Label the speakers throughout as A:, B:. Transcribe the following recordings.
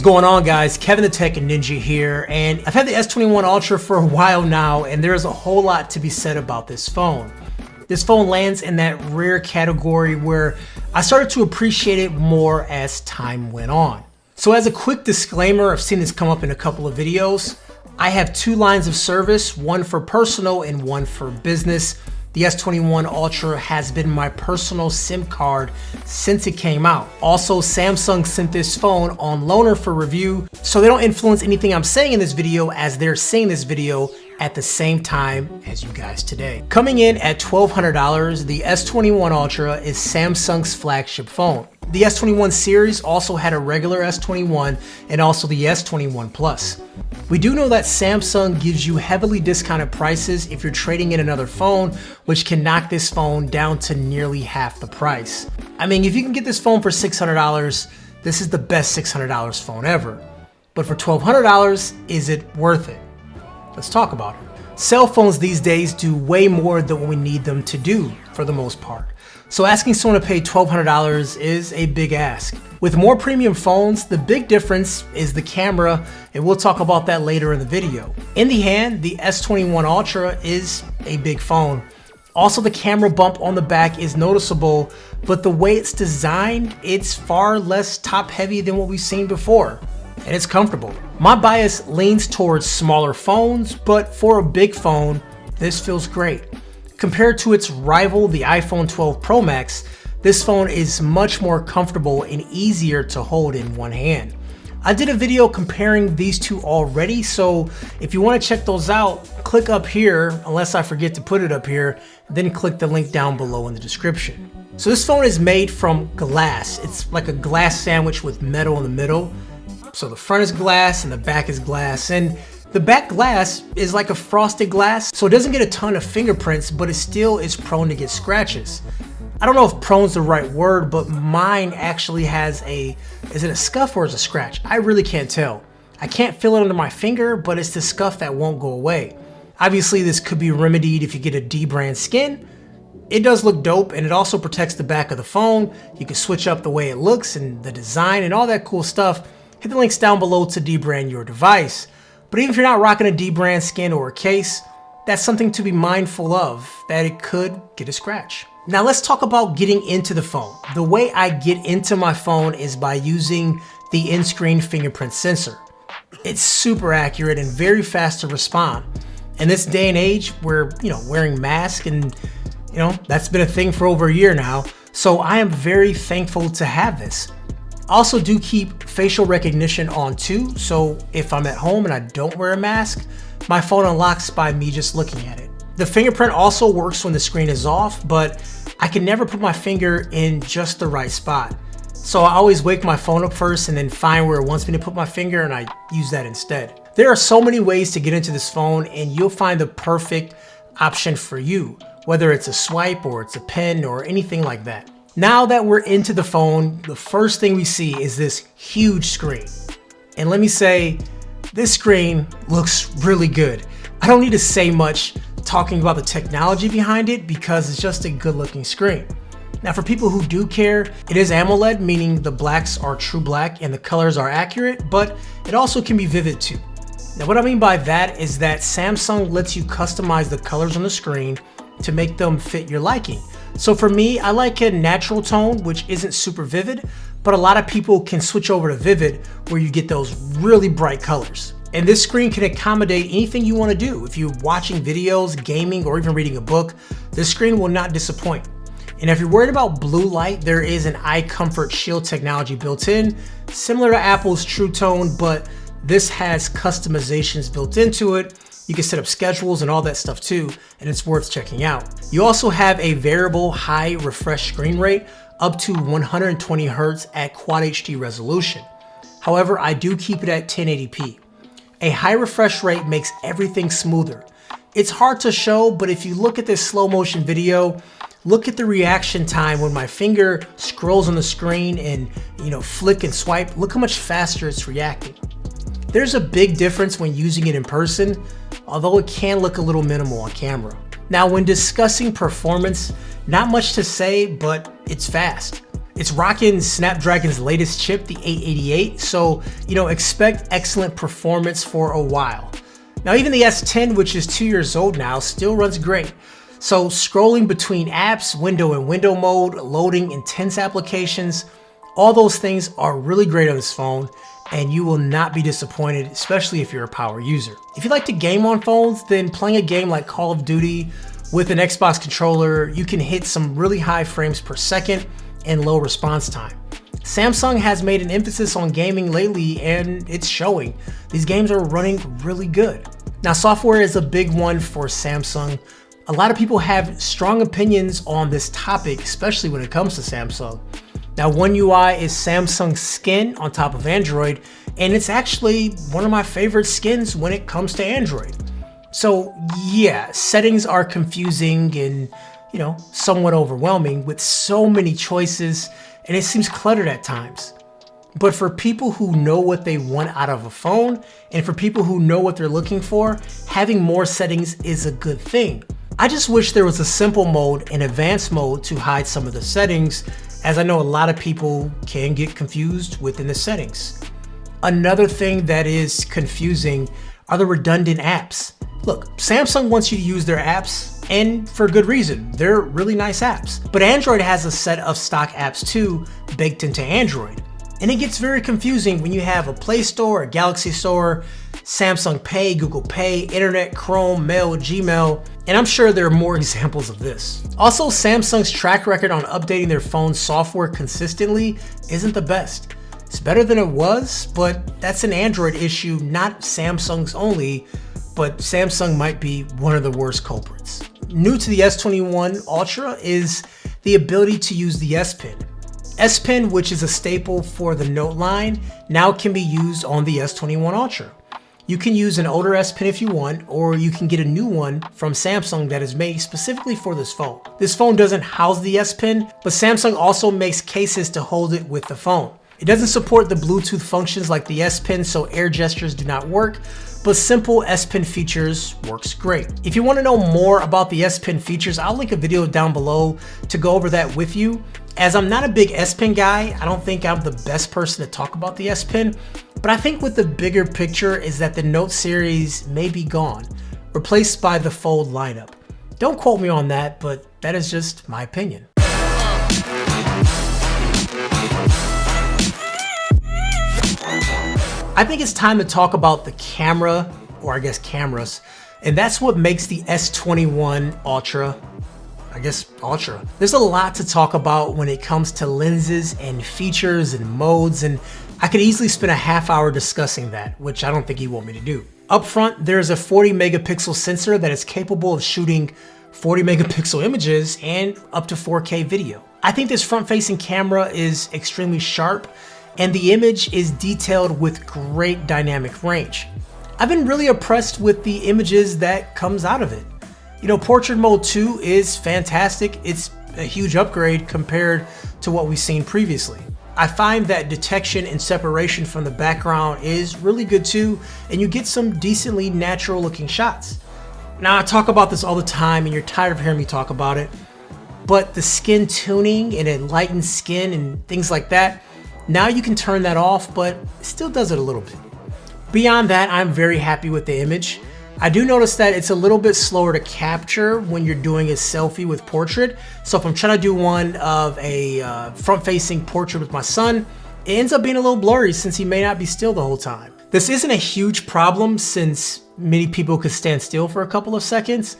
A: going on, guys? Kevin the Tech Ninja here, and I've had the S21 Ultra for a while now, and there's a whole lot to be said about this phone. This phone lands in that rare category where I started to appreciate it more as time went on. So as a quick disclaimer, I've seen this come up in a couple of videos. I have two lines of service, one for personal and one for business. The S21 Ultra has been my personal SIM card since it came out. Also, Samsung sent this phone on loaner for review, so they don't influence anything I'm saying in this video as they're seeing this video at the same time as you guys today. Coming in at $1,200, the S21 Ultra is Samsung's flagship phone. The S21 series also had a regular S21 and also the S21 Plus. We do know that Samsung gives you heavily discounted prices if you're trading in another phone, which can knock this phone down to nearly half the price. I mean, if you can get this phone for $600, this is the best $600 phone ever. But for $1,200, is it worth it? Let's talk about it. Cell phones these days do way more than what we need them to do for the most part. So asking someone to pay $1,200 is a big ask. With more premium phones, the big difference is the camera, and we'll talk about that later in the video. In the hand, the S21 Ultra is a big phone. Also, the camera bump on the back is noticeable, but the way it's designed, it's far less top heavy than what we've seen before, and it's comfortable. My bias leans towards smaller phones, but for a big phone, this feels great. Compared to its rival, the iPhone 12 Pro Max, this phone is much more comfortable and easier to hold in one hand. I did a video comparing these two already, so if you want to check those out, click up here, unless I forget to put it up here, then click the link down below in the description. So this phone is made from glass. It's like a glass sandwich with metal in the middle. So the front is glass and the back is glass, and the back glass is like a frosted glass, so it doesn't get a ton of fingerprints, but it still is prone to get scratches. I don't know if prone's the right word, but mine actually has is it a scuff or is it a scratch? I really can't tell. I can't feel it under my finger, but it's the scuff that won't go away. Obviously, this could be remedied if you get a D-brand skin. It does look dope, and it also protects the back of the phone. You can switch up the way it looks and the design and all that cool stuff. Hit the links down below to D-brand your device. But even if you're not rocking a D-brand skin or a case, that's something to be mindful of, that it could get a scratch. Now let's talk about getting into the phone. The way I get into my phone is by using the in-screen fingerprint sensor. It's super accurate and very fast to respond. In this day and age, we're wearing masks and that's been a thing for over a year now. So I am very thankful to have this. I also do keep facial recognition on too, so if I'm at home and I don't wear a mask, my phone unlocks by me just looking at it. The fingerprint also works when the screen is off, but I can never put my finger in just the right spot. So I always wake my phone up first and then find where it wants me to put my finger, and I use that instead. There are so many ways to get into this phone, and you'll find the perfect option for you, whether it's a swipe or it's a pen or anything like that. Now that we're into the phone, the first thing we see is this huge screen. And let me say, this screen looks really good. I don't need to say much talking about the technology behind it because it's just a good looking screen. Now for people who do care, it is AMOLED, meaning the blacks are true black and the colors are accurate, but it also can be vivid too. Now what I mean by that is that Samsung lets you customize the colors on the screen to make them fit your liking. So for me, I like a natural tone, which isn't super vivid, but a lot of people can switch over to vivid where you get those really bright colors. And this screen can accommodate anything you want to do. If you're watching videos, gaming, or even reading a book, this screen will not disappoint. And if you're worried about blue light, there is an eye comfort shield technology built in, similar to Apple's True Tone, but this has customizations built into it. You can set up schedules and all that stuff too, and it's worth checking out. You also have a variable high refresh screen rate up to 120 Hz at Quad HD resolution. However, I do keep it at 1080p. A high refresh rate makes everything smoother. It's hard to show, but if you look at this slow motion video, look at the reaction time when my finger scrolls on the screen and flick and swipe. Look how much faster it's reacting. There's a big difference when using it in person, although it can look a little minimal on camera. Now, when discussing performance, not much to say, but it's fast. It's rocking Snapdragon's latest chip, the 888, so expect excellent performance for a while. Now even the S10, which is 2 years old now, still runs great. So scrolling between apps, window and window mode, loading intense applications, all those things are really great on this phone, and you will not be disappointed, especially if you're a power user. If you like to game on phones, then playing a game like Call of Duty with an Xbox controller, you can hit some really high frames per second and low response time. Samsung has made an emphasis on gaming lately, and it's showing. These games are running really good. Now, software is a big one for Samsung. A lot of people have strong opinions on this topic, especially when it comes to Samsung. Now, One UI is Samsung's skin on top of Android, and it's actually one of my favorite skins when it comes to Android. So yeah, settings are confusing and somewhat overwhelming with so many choices, and it seems cluttered at times. But for people who know what they want out of a phone, and for people who know what they're looking for, having more settings is a good thing. I just wish there was a simple mode and advanced mode to hide some of the settings, as I know a lot of people can get confused within the settings. Another thing that is confusing are the redundant apps. Look, Samsung wants you to use their apps, and for good reason. They're really nice apps. But Android has a set of stock apps too, baked into Android. And it gets very confusing when you have a Play Store, a Galaxy Store, Samsung Pay, Google Pay, Internet, Chrome, Mail, Gmail, and I'm sure there are more examples of this. Also, Samsung's track record on updating their phone software consistently isn't the best. It's better than it was, but that's an Android issue, not Samsung's only, but Samsung might be one of the worst culprits. New to the S21 Ultra is the ability to use the S Pen. S Pen, which is a staple for the Note line, now can be used on the S21 Ultra. You can use an older S Pen if you want, or you can get a new one from Samsung that is made specifically for this phone. This phone doesn't house the S Pen, but Samsung also makes cases to hold it with the phone. It doesn't support the Bluetooth functions like the S Pen, so air gestures do not work, but simple S Pen features works great. If you want to know more about the S Pen features, I'll link a video down below to go over that with you. As I'm not a big S Pen guy, I don't think I'm the best person to talk about the S Pen, but I think what the bigger picture is that the Note series may be gone, replaced by the Fold lineup. Don't quote me on that, but that is just my opinion. I think it's time to talk about the camera, or I guess cameras, and that's what makes the S21 Ultra, Ultra. There's a lot to talk about when it comes to lenses and features and modes, and I could easily spend a half hour discussing that, which I don't think you want me to do. Up front, there's a 40 megapixel sensor that is capable of shooting 40 megapixel images and up to 4K video. I think this front-facing camera is extremely sharp, and the image is detailed with great dynamic range. I've been really impressed with the images that comes out of it. Portrait mode 2 is fantastic. It's a huge upgrade compared to what we've seen previously. I find that detection and separation from the background is really good too, and you get some decently natural looking shots. Now, I talk about this all the time and you're tired of hearing me talk about it, but the skin tuning and enlightened skin and things like that, now you can turn that off, but it still does it a little bit. Beyond that, I'm very happy with the image. I do notice that it's a little bit slower to capture when you're doing a selfie with portrait. So if I'm trying to do one of a front-facing portrait with my son, it ends up being a little blurry since he may not be still the whole time. This isn't a huge problem since many people could stand still for a couple of seconds,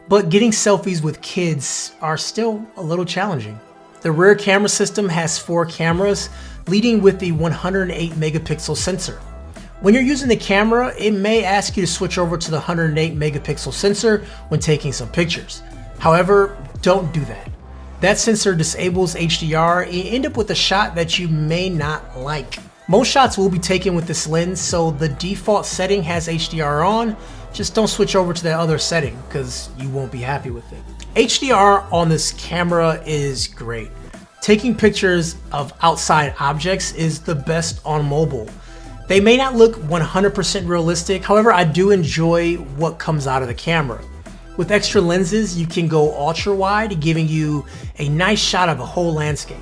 A: but getting selfies with kids are still a little challenging. The rear camera system has 4 cameras, leading with the 108 megapixel sensor. When you're using the camera, it may ask you to switch over to the 108 megapixel sensor when taking some pictures. However, don't do that. That sensor disables HDR and you end up with a shot that you may not like. Most shots will be taken with this lens, so the default setting has HDR on. Just don't switch over to that other setting because you won't be happy with it. HDR on this camera is great. Taking pictures of outside objects is the best on mobile. They may not look 100% realistic, however, I do enjoy what comes out of the camera. With extra lenses, you can go ultra wide, giving you a nice shot of a whole landscape.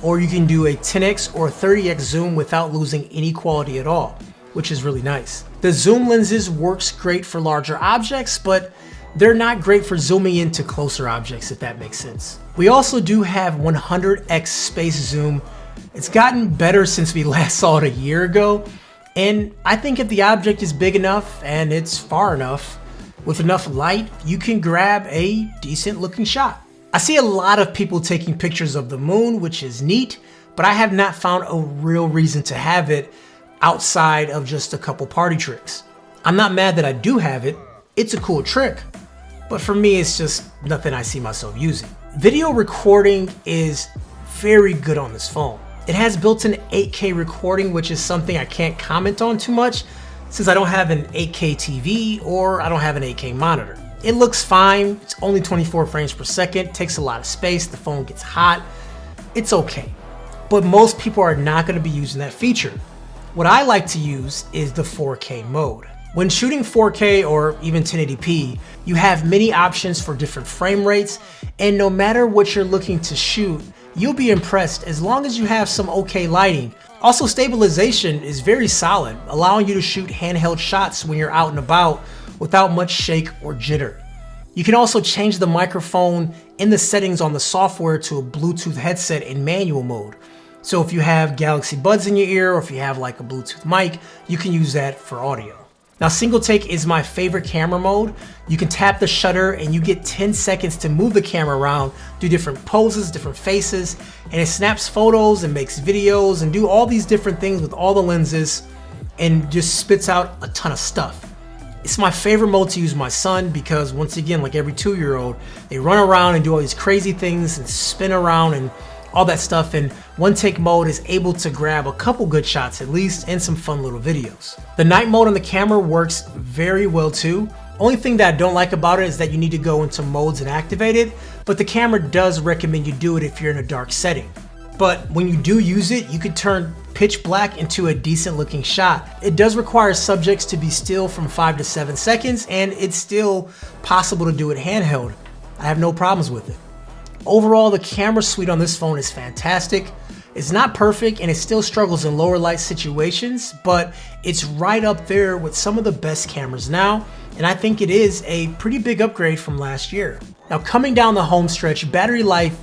A: or you can do a 10x or 30x zoom without losing any quality at all, which is really nice. The zoom lenses works great for larger objects, but they're not great for zooming into closer objects, if that makes sense. We also do have 100x space zoom. It's gotten better since we last saw it a year ago, and I think if the object is big enough and it's far enough, with enough light, you can grab a decent looking shot. I see a lot of people taking pictures of the moon, which is neat, but I have not found a real reason to have it outside of just a couple party tricks. I'm not mad that I do have it. It's a cool trick, but for me, it's just nothing I see myself using. Video recording is very good on this phone. It has built-in 8K recording, which is something I can't comment on too much since I don't have an 8K TV or I don't have an 8K monitor. It looks fine. It's only 24 frames per second, takes a lot of space, the phone gets hot. It's okay. But most people are not going to be using that feature. What I like to use is the 4K mode. When shooting 4K or even 1080p, you have many options for different frame rates, and no matter what you're looking to shoot, you'll be impressed as long as you have some okay lighting. Also, stabilization is very solid, allowing you to shoot handheld shots when you're out and about without much shake or jitter. You can also change the microphone in the settings on the software to a Bluetooth headset in manual mode. So if you have Galaxy Buds in your ear, or if you have like a Bluetooth mic, you can use that for audio. Now, single take is my favorite camera mode. You can tap the shutter and you get 10 seconds to move the camera around, do different poses, different faces, and it snaps photos and makes videos and do all these different things with all the lenses and just spits out a ton of stuff. It's my favorite mode to use with my son because, once again, like every 2-year-old, they run around and do all these crazy things and spin around and all that stuff, and one take mode is able to grab a couple good shots at least and some fun little videos. The night mode on the camera works very well too. Only thing that I don't like about it is that you need to go into modes and activate it, but the camera does recommend you do it if you're in a dark setting. But when you do use it, you can turn pitch black into a decent looking shot. It does require subjects to be still from 5 to 7 seconds, and it's still possible to do it handheld. I have no problems with it. Overall, the camera suite on this phone is fantastic. It's not perfect and it still struggles in lower light situations, but it's right up there with some of the best cameras now, and I think it is a pretty big upgrade from last year. Now, coming down the home stretch, battery life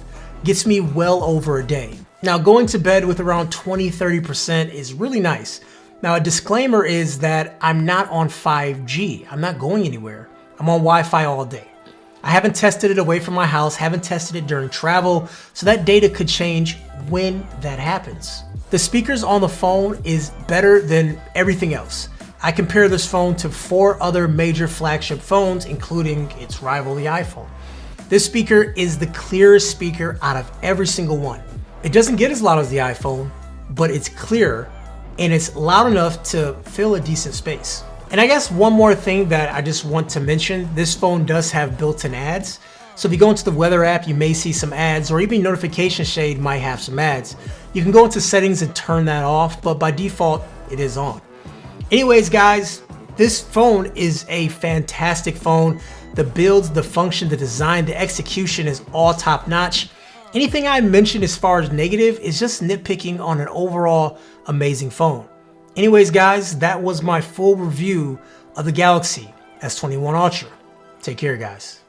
A: gets me well over a day. Now, going to bed with around 20-30% is really nice. Now, a disclaimer is that I'm not on 5G. I'm not going anywhere. I'm on Wi-Fi all day. I haven't tested it away from my house, haven't tested it during travel, so that data could change when that happens. The speakers on the phone is better than everything else. I compare this phone to 4 other major flagship phones, including its rival, the iPhone. This speaker is the clearest speaker out of every single one. It doesn't get as loud as the iPhone, but it's clear and it's loud enough to fill a decent space. And I guess one more thing that I just want to mention, this phone does have built-in ads. So if you go into the weather app, you may see some ads, or even notification shade might have some ads. You can go into settings and turn that off, but by default, it is on. Anyways, guys, this phone is a fantastic phone. The builds, the function, the design, the execution is all top-notch. Anything I mentioned as far as negative is just nitpicking on an overall amazing phone. Anyways, guys, that was my full review of the Galaxy S21 Ultra. Take care, guys.